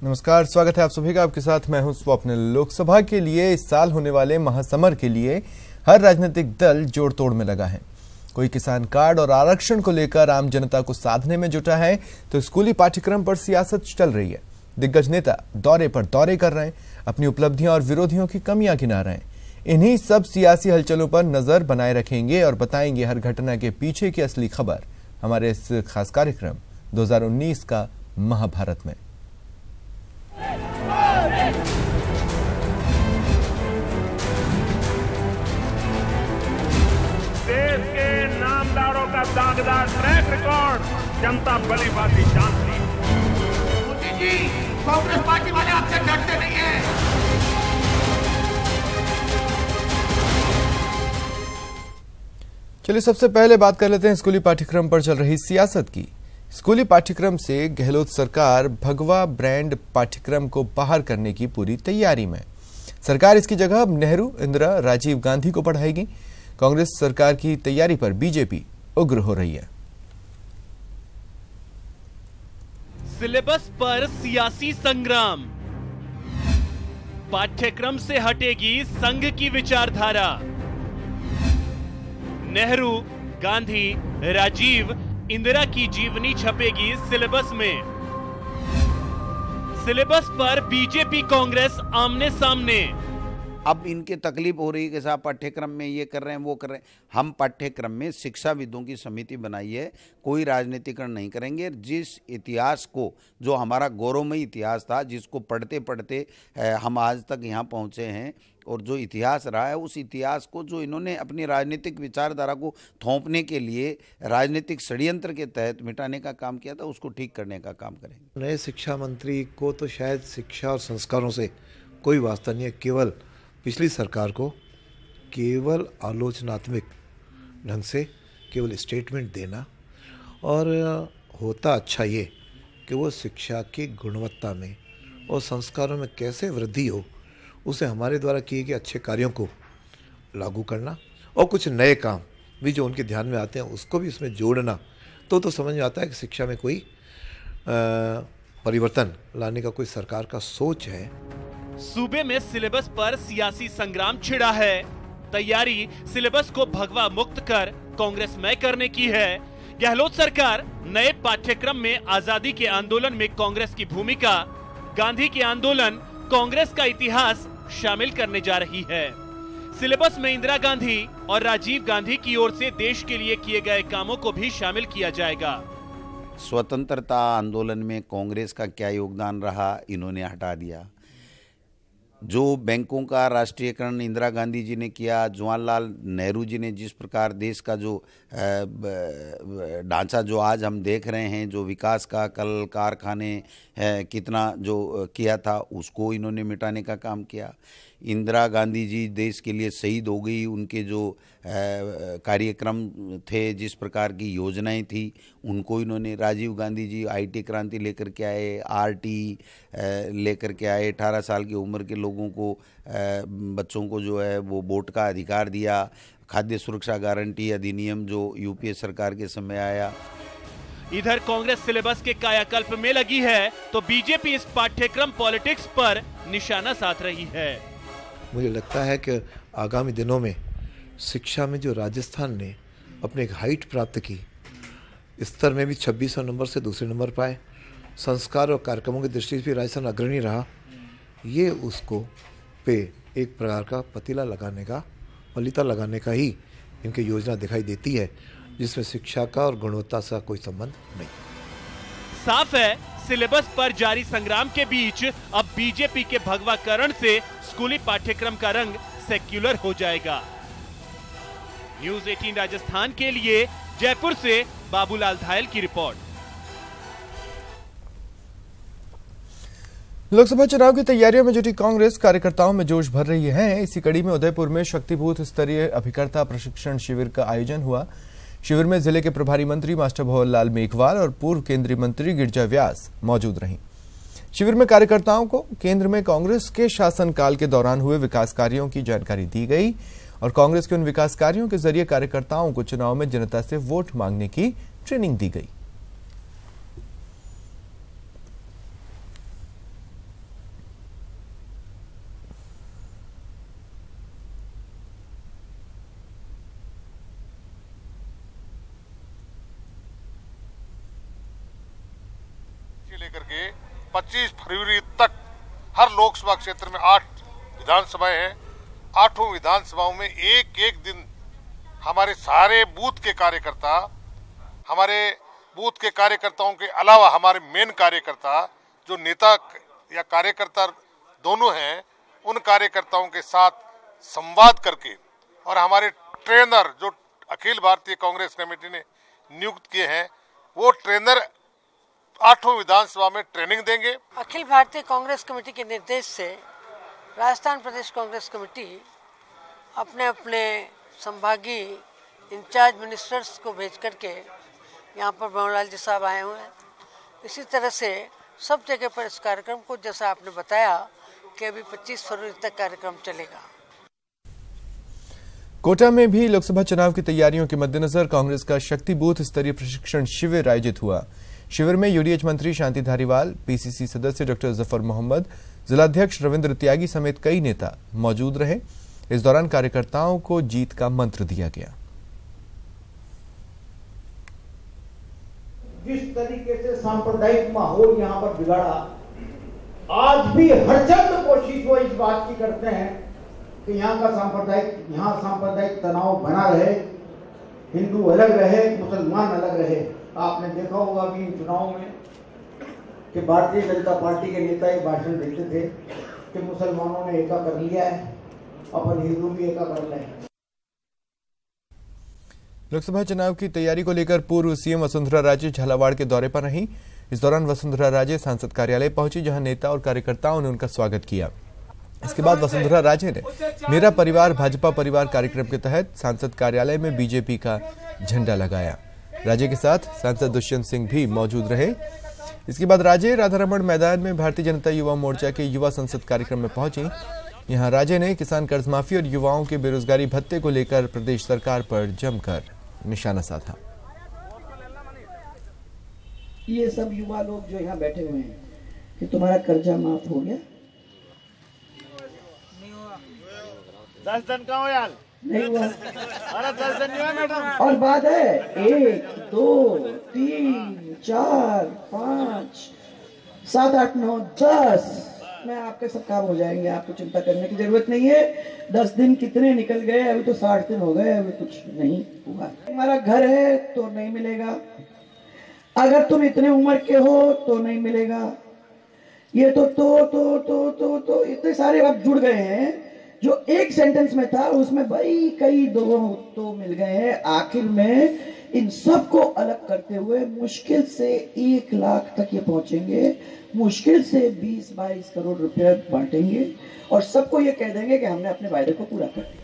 नमस्कार, स्वागत है आप सभी का। आपके साथ मैं हूं स्वप्निल। लोकसभा के लिए इस साल होने वाले महासमर के लिए हर राजनीतिक दल जोड़ तोड़ में लगा है। कोई किसान कार्ड और आरक्षण को लेकर आम जनता को साधने में जुटा है, तो स्कूली पाठ्यक्रम पर सियासत चल रही है। दिग्गज नेता दौरे पर दौरे कर रहे हैं, अपनी उपलब्धियां और विरोधियों की कमियां गिना रहे हैं। इन्हीं सब सियासी हलचलों पर नजर बनाए रखेंगे और बताएंगे हर घटना के पीछे की असली खबर हमारे इस खास कार्यक्रम 2019 का महाभारत में। देश के नामदारों का दागदार ट्रैक रिकॉर्ड जनता भली भांति जानती है। मोदी जी, कांग्रेस पार्टी वाले आपसे डरते नहीं हैं। चलिए सबसे पहले बात कर लेते हैं स्कूली पाठ्यक्रम पर चल रही सियासत की। स्कूली पाठ्यक्रम से गहलोत सरकार भगवा ब्रांड पाठ्यक्रम को बाहर करने की पूरी तैयारी में। सरकार इसकी जगह अब नेहरू, इंदिरा, राजीव गांधी को पढ़ाएगी। कांग्रेस सरकार की तैयारी पर बीजेपी उग्र हो रही है। सिलेबस पर सियासी संग्राम, पाठ्यक्रम से हटेगी संघ की विचारधारा। नेहरू, गांधी, राजीव, इंदिरा की जीवनी छपेगी सिलेबस में। सिलेबस पर बीजेपी कांग्रेस आमने सामने। अब इनके तकलीफ हो रही है कि साहब पाठ्यक्रम में ये कर रहे हैं वो कर रहे हैं। हम पाठ्यक्रम में शिक्षाविदों की समिति बनाई है, कोई राजनीतिकरण नहीं करेंगे। जिस इतिहास को, जो हमारा गौरवमयी इतिहास था, जिसको पढ़ते पढ़ते हम आज तक यहाँ पहुँचे हैं, और जो इतिहास रहा है उस इतिहास को जो इन्होंने अपनी राजनीतिक विचारधारा को थोपने के लिए राजनीतिक षड्यंत्र के तहत मिटाने का काम किया था, उसको ठीक करने का काम करेंगे। नए शिक्षा मंत्री को तो शायद शिक्षा और संस्कारों से कोई वास्ता नहीं है। केवल पिछली सरकार को केवल आलोचनात्मक ढंग से केवल स्टेटमेंट देना, और होता अच्छा ये कि वो शिक्षा की गुणवत्ता में और संस्कारों में कैसे वृद्धि हो, उसे हमारे द्वारा किए गए अच्छे कार्यों को लागू करना, और कुछ नए काम भी जो उनके ध्यान में आते हैं उसको भी इसमें जोड़ना, तो समझ में आता है कि शिक्षा में कोई परिवर्तन लाने का कोई सरकार का सोच है। सूबे में सिलेबस पर सियासी संग्राम छिड़ा है। तैयारी सिलेबस को भगवा मुक्त कर कांग्रेसमय करने की है। गहलोत सरकार नए पाठ्यक्रम में आजादी के आंदोलन में कांग्रेस की भूमिका, गांधी के आंदोलन, कांग्रेस का इतिहास शामिल करने जा रही है। सिलेबस में इंदिरा गांधी और राजीव गांधी की ओर से देश के लिए किए गए कामों को भी शामिल किया जाएगा। स्वतंत्रता आंदोलन में कांग्रेस का क्या योगदान रहा, इन्होंने हटा दिया। जो बैंकों का राष्ट्रीयकरण इंदिरा गांधी जी ने किया, जवाहरलाल नेहरू जी ने जिस प्रकार देश का जो ढांचा जो आज हम देख रहे हैं, जो विकास का कल कारखाने कितना जो किया था, उसको इन्होंने मिटाने का काम किया। इंदिरा गांधी जी देश के लिए शहीद हो गई, उनके जो कार्यक्रम थे, जिस प्रकार की योजनाएं थी, उनको इन्होंने, राजीव गांधी जी IT क्रांति लेकर के आए, RT लेकर के आए, 18 साल की उम्र के लोगों को, बच्चों को जो है वो वोट का अधिकार दिया। खाद्य सुरक्षा गारंटी अधिनियम जो UPA सरकार के समय आया। इधर कांग्रेस सिलेबस के कायाकल्प में लगी है, तो बीजेपी इस पाठ्यक्रम पॉलिटिक्स पर निशाना साध रही है। मुझे लगता है कि आगामी दिनों में शिक्षा में जो राजस्थान ने अपने एक हाइट प्राप्त की, स्तर में भी 2600 नंबर से दूसरे नंबर पाए, संस्कार और कार्यक्रमों की दृष्टि से भी राजस्थान अग्रणी रहा, ये उसको पे एक प्रकार का पतीला लगाने का, पलीता लगाने का ही इनकी योजना दिखाई देती है, जिसमें शिक्षा का और गुणवत्ता से कोई संबंध नहीं। साफ है, सिलेबस पर जारी संग्राम के बीच अब बीजेपी के भगवाकरण से स्कूली पाठ्यक्रम का रंग सेक्युलर हो जाएगा। न्यूज़ 18 राजस्थान के लिए जयपुर से बाबूलाल धायल की रिपोर्ट। लोकसभा चुनाव की तैयारियों में जुटी कांग्रेस कार्यकर्ताओं में जोश भर रही है। इसी कड़ी में उदयपुर में शक्तिभूत स्तरीय अभिकर्ता प्रशिक्षण शिविर का आयोजन हुआ। शिविर में जिले के प्रभारी मंत्री मास्टर भंवरलाल मेघवाल और पूर्व केंद्रीय मंत्री गिरिजा व्यास मौजूद रहीं। शिविर में कार्यकर्ताओं को केंद्र में कांग्रेस के शासनकाल के दौरान हुए विकास कार्यों की जानकारी दी गई और कांग्रेस के उन विकास कार्यों के जरिए कार्यकर्ताओं को चुनाव में जनता से वोट मांगने की ट्रेनिंग दी गई। लेकर के 25 फरवरी तक हर लोकसभा क्षेत्र में 8 विधानसभाएं हैं। 8 विधानसभाओं में एक एक दिन हमारे सारे बूथ के कार्यकर्ता, हमारे बूथ के कार्यकर्ताओं के अलावा हमारे मेन कार्यकर्ता जो नेता या कार्यकर्ता दोनों हैं, उन कार्यकर्ताओं के साथ संवाद करके और हमारे ट्रेनर जो अखिल भारतीय कांग्रेस कमेटी ने नियुक्त किए हैं, वो ट्रेनर 8 विधानसभा में ट्रेनिंग देंगे। अखिल भारतीय कांग्रेस कमेटी के निर्देश से राजस्थान प्रदेश कांग्रेस कमेटी अपने अपने संभागीय इंचार्ज मिनिस्टर्स को भेज करके यहाँ पर बनवारीलाल जी साहब आए हुए हैं। इसी तरह से सब जगह पर इस कार्यक्रम को, जैसा आपने बताया कि अभी 25 फरवरी तक कार्यक्रम चलेगा। कोटा में भी लोकसभा चुनाव की तैयारियों के मद्देनजर कांग्रेस का शक्ति बूथ स्तरीय प्रशिक्षण शिविर आयोजित हुआ। शिविर में यूडीएच मंत्री शांति धारीवाल, पीसीसी सदस्य डॉक्टर जफर मोहम्मद, जिलाध्यक्ष रविंद्र त्यागी समेत कई नेता मौजूद रहे। इस दौरान कार्यकर्ताओं को जीत का मंत्र दिया गया। जिस तरीके से सांप्रदायिक माहौल यहाँ पर बिगाड़ा, आज भी हरचंद कोशिश वो इस बात की करते हैं कि यहाँ सांप्रदायिक तनाव बना रहे, हिंदू अलग रहे, मुसलमान अलग रहे। आपने देखा होगा कि इन चुनावों में कि भारतीय जनता पार्टी के नेता ये भाषण देते थे कि मुसलमानों ने एका कर लिया है, अपन हिंदू भी एका कर लें। लोकसभा चुनाव की तैयारी को लेकर पूर्व सीएम वसुंधरा राजे झालावाड़ के दौरे पर रहीं। इस दौरान वसुंधरा राजे सांसद कार्यालय पहुंची, जहां नेता और कार्यकर्ताओं ने उनका स्वागत किया। इसके बाद वसुंधरा राजे ने मेरा परिवार भाजपा परिवार कार्यक्रम के तहत सांसद कार्यालय में बीजेपी का झंडा लगाया। राजे के साथ सांसद दुष्यंत सिंह भी मौजूद रहे। इसके बाद राजे राधारमण मैदान में भारतीय जनता युवा मोर्चा के युवा संसद कार्यक्रम में पहुंची। यहां राजे ने किसान कर्ज माफी और युवाओं के बेरोजगारी भत्ते को लेकर प्रदेश सरकार पर जमकर निशाना साधा। ये सब युवा लोग जो यहाँ बैठे हुए हैं कि तुम्हारा कर्जा माफ हो गया? 10 दिन का हो यार, नहीं हुआ। अरे 10 दिन नहीं हुआ मैडम। और बात है 1 2 3 4 5 7 8 9 10 में आपके सब काम हो जाएंगे। आपको चिंता करने की जरूरत नहीं है। 10 दिन कितने निकल गए, अभी तो 60 दिन हो गए, अभी कुछ नहीं हुआ। हमारा घर है तो नहीं मिलेगा, अगर तुम इतने उम्र के हो तो नहीं मिलेगा। ये तो इतने सारे अब जुड़ गए हैं, जो एक सेंटेंस में था उसमें भाई कई दो तो मिल गए हैं। आखिर में इन सब को अलग करते हुए मुश्किल से 1 लाख तक ये पहुंचेंगे, मुश्किल से 20-22 करोड़ रुपए बांटेंगे और सबको ये कह देंगे कि हमने अपने वायदे को पूरा कर दिया।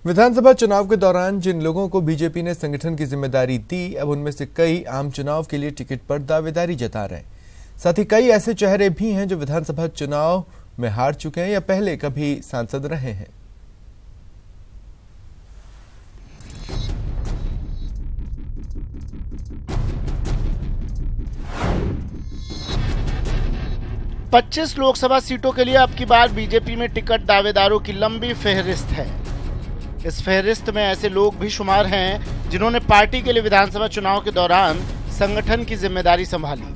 विधानसभा चुनाव के दौरान जिन लोगों को बीजेपी ने संगठन की जिम्मेदारी दी, अब उनमें से कई आम चुनाव के लिए टिकट पर दावेदारी जता रहे हैं। साथ ही कई ऐसे चेहरे भी हैं जो विधानसभा चुनाव में हार चुके हैं या पहले कभी सांसद रहे हैं। पच्चीस लोकसभा सीटों के लिए अब की बार बीजेपी में टिकट दावेदारों की लंबी फहरिस्त है। इस फहरिस्त में ऐसे लोग भी शुमार हैं जिन्होंने पार्टी के लिए विधानसभा चुनाव के दौरान संगठन की जिम्मेदारी संभाली।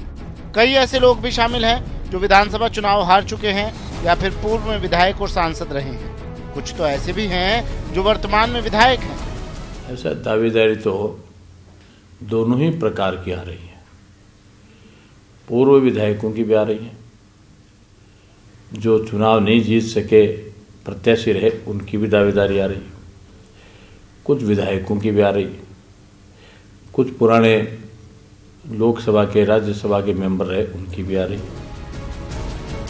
कई ऐसे लोग भी शामिल हैं जो विधानसभा चुनाव हार चुके हैं या फिर पूर्व में विधायक और सांसद रहे हैं। कुछ तो ऐसे भी हैं जो वर्तमान में विधायक हैं। ऐसा दावेदारी तो दोनों ही प्रकार की आ रही है। पूर्व विधायकों की भी आ रही है, जो चुनाव नहीं जीत सके प्रत्याशी रहे उनकी भी दावेदारी आ रही है, कुछ विधायकों की भी आ रही है, कुछ पुराने लोकसभा के राज्यसभा के मेंबर रहे उनकी भी आ रही है।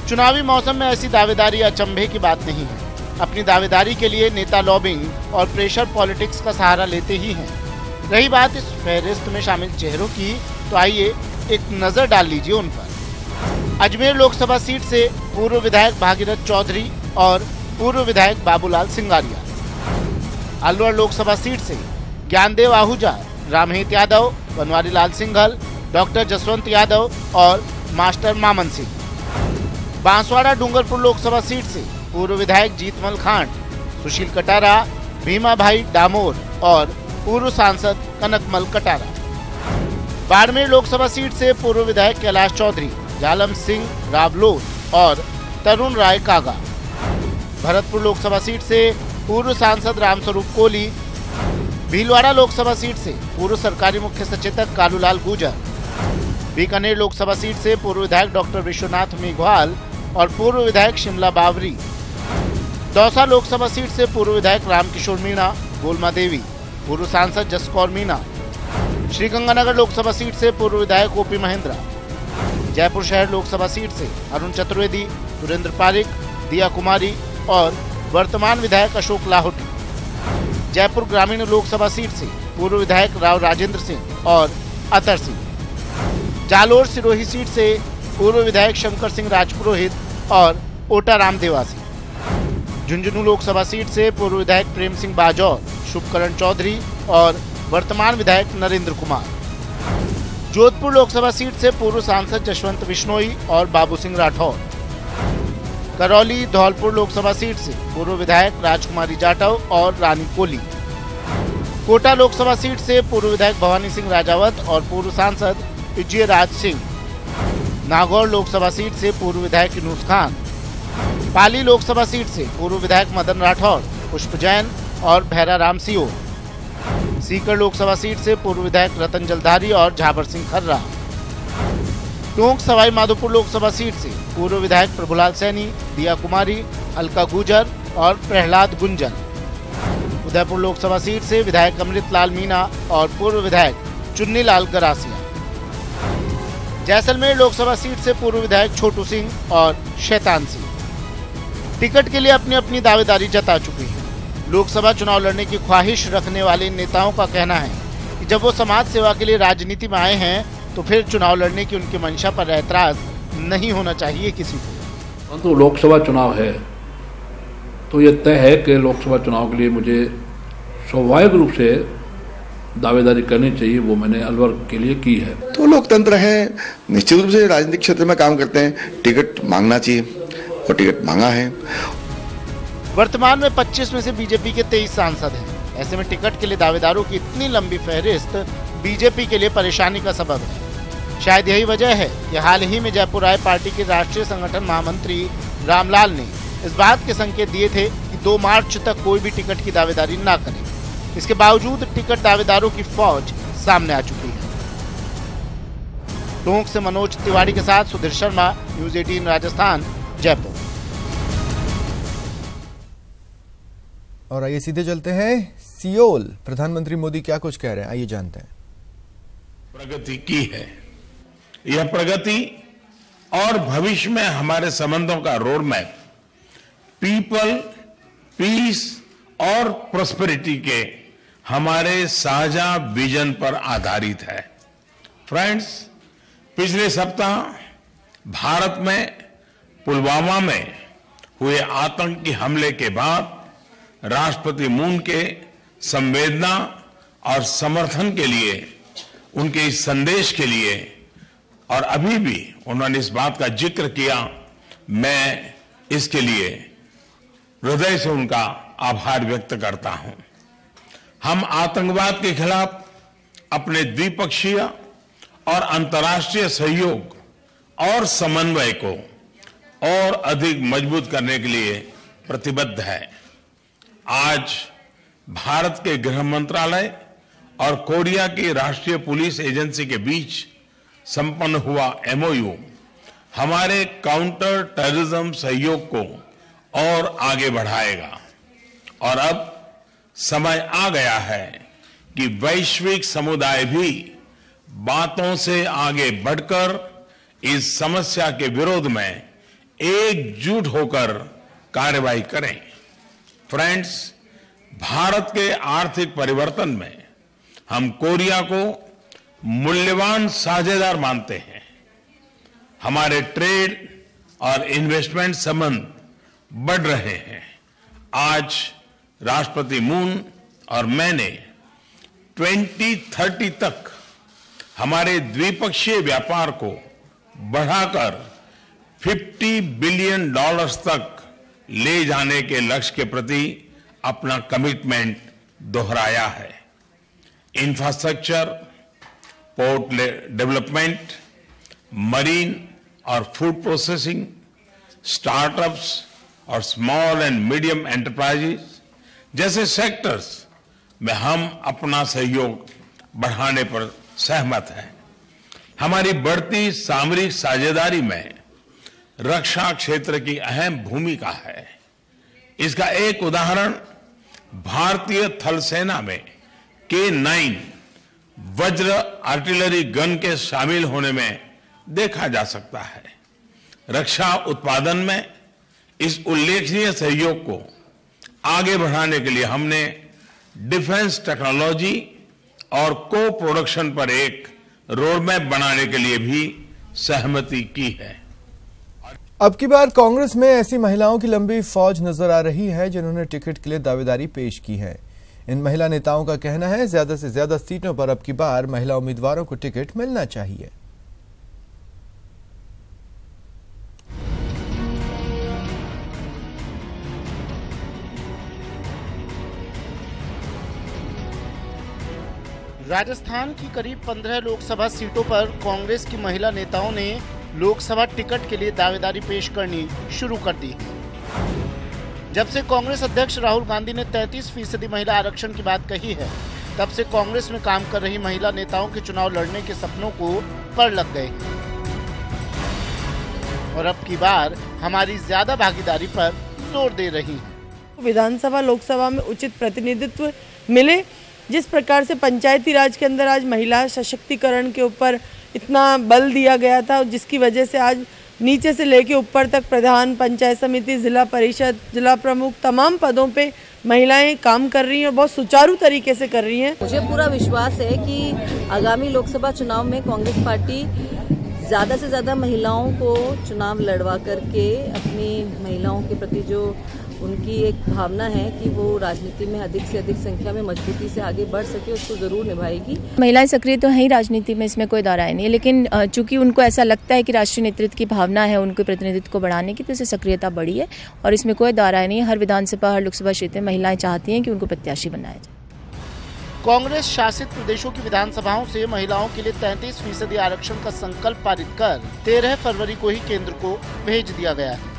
चुनावी मौसम में ऐसी दावेदारी अचंभे की बात नहीं है। अपनी दावेदारी के लिए नेता लॉबिंग और प्रेशर पॉलिटिक्स का सहारा लेते ही हैं। रही बात इस फहरिस्त में शामिल चेहरों की, तो आइए एक नजर डाल लीजिए उन पर। अजमेर लोकसभा सीट से पूर्व विधायक भागीरथ चौधरी और पूर्व विधायक बाबूलाल सिंगारिया। अलवर लोकसभा सीट से ज्ञानदेव आहूजा, रामहित यादव, बनवारीलाल सिंघल, डॉक्टर जसवंत यादव और मास्टर मामन सिंह। बांसवाड़ा डूंगरपुर लोकसभा सीट से पूर्व विधायक जीतमल खांड, सुशील कटारा, भीमा भाई डामोर और पूर्व सांसद कनकमल कटारा। बाड़मेर लोकसभा सीट से पूर्व विधायक कैलाश चौधरी, जालम सिंह रावलोत और तरुण राय कागा। भरतपुर लोकसभा सीट से पूर्व सांसद रामस्वरूप कोहली, भीलवाड़ा लोकसभा सीट से पूर्व सरकारी मुख्य सचेतक कालूलाल गुर्जर, बीकानेर लोकसभा सीट से पूर्व विधायक डॉक्टर विश्वनाथ मेघवाल और पूर्व विधायक शिमला बावरी, दौसा लोकसभा सीट से पूर्व विधायक रामकिशोर मीणा, गोलमा देवी, पूर्व सांसद जसकौर मीणा, श्रीगंगानगर लोकसभा सीट से पूर्व विधायक ओपी महेंद्रा, जयपुर शहर लोकसभा सीट से अरुण चतुर्वेदी, सुरेंद्र पारिक, दिया कुमारी और वर्तमान विधायक अशोक लाहौटी, जयपुर ग्रामीण लोकसभा सीट से पूर्व विधायक राव राजेंद्र सिंह और अतर सिंह, जालोर सिरोही सीट से पूर्व विधायक शंकर सिंह राजपुरोहित और ओटाराम देवासी, झुंझुनू लोकसभा सीट से पूर्व विधायक प्रेम सिंह बाजौर, शुभकरण चौधरी और वर्तमान विधायक नरेंद्र कुमार, जोधपुर लोकसभा सीट से पूर्व सांसद जशवंत बिश्नोई और बाबू सिंह राठौर, करौली धौलपुर लोकसभा सीट से पूर्व विधायक राजकुमारी जाटव और रानी कोली, कोटा लोकसभा सीट से पूर्व विधायक भवानी सिंह राजावत और पूर्व सांसद विजय राज सिंह, नागौर लोकसभा सीट से पूर्व विधायक यूनुस खान, पाली लोकसभा सीट से पूर्व विधायक मदन राठौर, पुष्प जैन और भैरा राम सियोर, सीकर लोकसभा सीट से पूर्व विधायक रतन जलधारी और झाबर सिंह खर्रा, टोंक सवाई माधोपुर लोकसभा सीट से पूर्व विधायक प्रभुलाल सैनी, दिया कुमारी, अलका गुर्जर और प्रहलाद गुंजन, उदयपुर लोकसभा सीट से विधायक अमृतलाल मीणा और पूर्व विधायक चुन्नीलाल गरासिया, जैसलमेर लोकसभा सीट से पूर्व विधायक छोटू सिंह और शैतान सिंह टिकट के लिए अपनी अपनी दावेदारी जता चुके हैं। लोकसभा चुनाव लड़ने की ख्वाहिश रखने वाले नेताओं का कहना है कि जब वो समाज सेवा के लिए राजनीति में आए हैं तो फिर चुनाव लड़ने की उनकी मंशा पर ऐतराज नहीं होना चाहिए किसी को। परंतु लोकसभा चुनाव है तो ये तय है कि लोकसभा चुनाव के लिए मुझे स्वाभाविक रूप से दावेदारी करनी चाहिए, वो मैंने अलवर के लिए की है। तो लोकतंत्र है, निश्चित रूप से राजनीतिक क्षेत्र में काम करते हैं, टिकट मांगना चाहिए और टिकट मांगा है। वर्तमान में 25 में से बीजेपी के 23 सांसद हैं। ऐसे में टिकट के लिए दावेदारों की इतनी लंबी फहरिस्त बीजेपी के लिए परेशानी का सबब है। शायद यही वजह है कि हाल ही में जयपुर आए पार्टी के राष्ट्रीय संगठन महामंत्री रामलाल ने इस बात के संकेत दिए थे कि 2 मार्च तक कोई भी टिकट की दावेदारी न करे। इसके बावजूद टिकट दावेदारों की फौज सामने आ चुकी है। टोंक से मनोज तिवारी के साथ सुधीर शर्मा, न्यूज 18 राजस्थान, जयपुर। और आइए सीधे चलते हैं सियोल। प्रधानमंत्री मोदी क्या कुछ कह रहे हैं, आइए जानते हैं। प्रगति की है, यह प्रगति और भविष्य में हमारे संबंधों का रोड मैप पीपल, पीस और प्रॉस्पेरिटी के हमारे साझा विजन पर आधारित है। फ्रेंड्स, पिछले सप्ताह भारत में पुलवामा में हुए आतंकी हमले के बाद राष्ट्रपति मून के संवेदना और समर्थन के लिए, उनके इस संदेश के लिए, और अभी भी उन्होंने इस बात का जिक्र किया, मैं इसके लिए हृदय से उनका आभार व्यक्त करता हूं। हम आतंकवाद के खिलाफ अपने द्विपक्षीय और अंतर्राष्ट्रीय सहयोग और समन्वय को और अधिक मजबूत करने के लिए प्रतिबद्ध है। आज भारत के गृह मंत्रालय और कोरिया की राष्ट्रीय पुलिस एजेंसी के बीच संपन्न हुआ MOU हमारे काउंटर टेररिज्म सहयोग को और आगे बढ़ाएगा। और अब समय आ गया है कि वैश्विक समुदाय भी बातों से आगे बढ़कर इस समस्या के विरोध में एकजुट होकर कार्रवाई करें। फ्रेंड्स, भारत के आर्थिक परिवर्तन में हम कोरिया को मूल्यवान साझेदार मानते हैं। हमारे ट्रेड और इन्वेस्टमेंट संबंध बढ़ रहे हैं। आज राष्ट्रपति मून और मैंने 2030 तक हमारे द्विपक्षीय व्यापार को बढ़ाकर $50 बिलियन तक ले जाने के लक्ष्य के प्रति अपना कमिटमेंट दोहराया है। इंफ्रास्ट्रक्चर, पोर्ट डेवलपमेंट, मरीन और फूड प्रोसेसिंग, स्टार्टअप्स और स्मॉल एंड मीडियम एंटरप्राइजेस जैसे सेक्टर्स में हम अपना सहयोग बढ़ाने पर सहमत हैं। हमारी बढ़ती सामरिक साझेदारी में रक्षा क्षेत्र की अहम भूमिका है। इसका एक उदाहरण भारतीय थल सेना में K9 वज्र आर्टिलरी गन के शामिल होने में देखा जा सकता है। रक्षा उत्पादन में इस उल्लेखनीय सहयोग को आगे बढ़ाने के लिए हमने डिफेंस टेक्नोलॉजी और को प्रोडक्शन पर एक रोडमैप बनाने के लिए भी सहमति की है। अब की बार कांग्रेस में ऐसी महिलाओं की लंबी फौज नजर आ रही है जिन्होंने टिकट के लिए दावेदारी पेश की है। इन महिला नेताओं का कहना है ज्यादा से ज्यादा सीटों पर अब की बार महिला उम्मीदवारों को टिकट मिलना चाहिए। राजस्थान की करीब 15 लोकसभा सीटों पर कांग्रेस की महिला नेताओं ने लोकसभा टिकट के लिए दावेदारी पेश करनी शुरू कर दी है। जब से कांग्रेस अध्यक्ष राहुल गांधी ने 33% महिला आरक्षण की बात कही है, तब से कांग्रेस में काम कर रही महिला नेताओं के चुनाव लड़ने के सपनों को पर लग गए हैं और अब की बार हमारी ज्यादा भागीदारी पर जोर दे रही हैं। विधानसभा लोकसभा में उचित प्रतिनिधित्व मिले, जिस प्रकार से पंचायती राज के अंदर आज महिला सशक्तिकरण के ऊपर इतना बल दिया गया था, जिसकी वजह से आज नीचे से लेके ऊपर तक प्रधान, पंचायत समिति, जिला परिषद, जिला प्रमुख, तमाम पदों पे महिलाएं काम कर रही हैं और बहुत सुचारू तरीके से कर रही हैं। मुझे पूरा विश्वास है कि आगामी लोकसभा चुनाव में कांग्रेस पार्टी ज़्यादा से ज़्यादा महिलाओं को चुनाव लड़वा करके अपनी महिलाओं के प्रति जो उनकी एक भावना है कि वो राजनीति में अधिक से अधिक संख्या में मजबूती से आगे बढ़ सके, उसको जरूर निभाएगी। महिलाएं सक्रिय तो है ही राजनीति में, इसमें कोई दौराय नहीं है, लेकिन चूंकि उनको ऐसा लगता है कि राष्ट्रीय नेतृत्व की भावना है उनके प्रतिनिधित्व को बढ़ाने की, तो इससे सक्रियता बढ़ी है और इसमें कोई दौराय नहीं है। हर विधानसभा, हर लोकसभा क्षेत्र में महिलाएं चाहती हैं कि उनको प्रत्याशी बनाया जाए। कांग्रेस शासित प्रदेशों की विधानसभाओं से महिलाओं के लिए 33% आरक्षण का संकल्प पारित कर 13 फरवरी को ही केंद्र को भेज दिया गया है।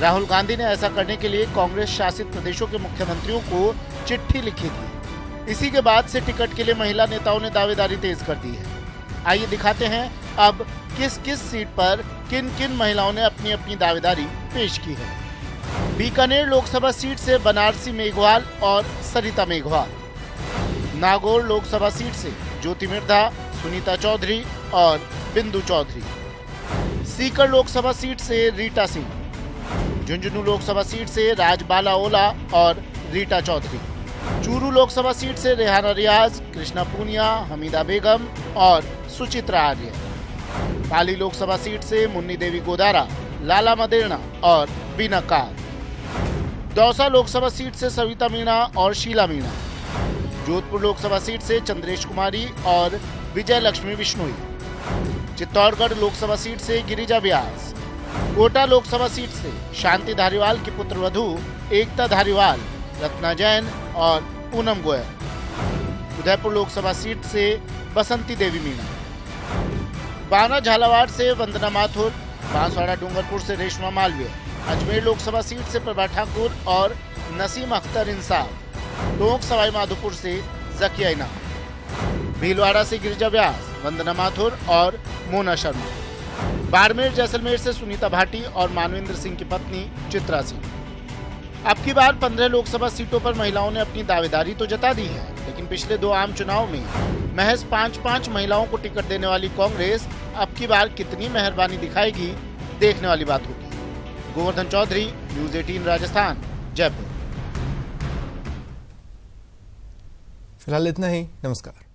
राहुल गांधी ने ऐसा करने के लिए कांग्रेस शासित प्रदेशों के मुख्यमंत्रियों को चिट्ठी लिखी थी। इसी के बाद से टिकट के लिए महिला नेताओं ने दावेदारी तेज कर दी है। आइए दिखाते हैं अब किस किस सीट पर किन किन महिलाओं ने अपनी अपनी दावेदारी पेश की है। बीकानेर लोकसभा सीट से बनारसी मेघवाल और सरिता मेघवाल, नागौर लोकसभा सीट से ज्योति मिर्धा, सुनीता चौधरी और बिंदु चौधरी, सीकर लोकसभा सीट से रीटा सिंह, झुंझुनू लोकसभा सीट से राजबाला ओला और रीटा चौधरी, चूरू लोकसभा सीट से रेहाना रियाज, कृष्णा पूनिया, हमीदा बेगम और सुचित्रा आर्य, पाली लोकसभा सीट से मुन्नी देवी गोदारा, लाला मदेरणा और बीना कार, दौसा लोकसभा सीट से सविता मीणा और शीला मीणा, जोधपुर लोकसभा सीट से चंद्रेश कुमारी और विजय लक्ष्मी बिश्नोई, चित्तौड़गढ़ लोकसभा सीट से गिरिजा व्यास, कोटा लोकसभा सीट से शांति धारीवाल की पुत्रवधू एकता धारीवाल, रत्ना जैन और पूनम गोयल, उदयपुर लोकसभा सीट से बसंती देवी मीणा, बाना झालावाड़ से वंदना माथुर, बांसवाड़ा डूंगरपुर से रेशमा मालवीय, अजमेर लोकसभा सीट से प्रभा ठाकुर और नसीम अख्तर इंसाफ, टोंक सवाई माधोपुर से जकिया इनाम, भीलवाड़ा से गिरिजा व्यास, वंदना माथुर और मोना शर्मा, बाड़मेर जैसलमेर से सुनीता भाटी और मानवेंद्र सिंह की पत्नी चित्रा सिंह। अब की बार 15 लोकसभा सीटों पर महिलाओं ने अपनी दावेदारी तो जता दी है, लेकिन पिछले 2 आम चुनाव में महज 5-5 महिलाओं को टिकट देने वाली कांग्रेस अब की बार कितनी मेहरबानी दिखाएगी, देखने वाली बात होगी। गोवर्धन चौधरी, न्यूज़ 18 राजस्थान, जयपुर। फिलहाल इतना ही, नमस्कार।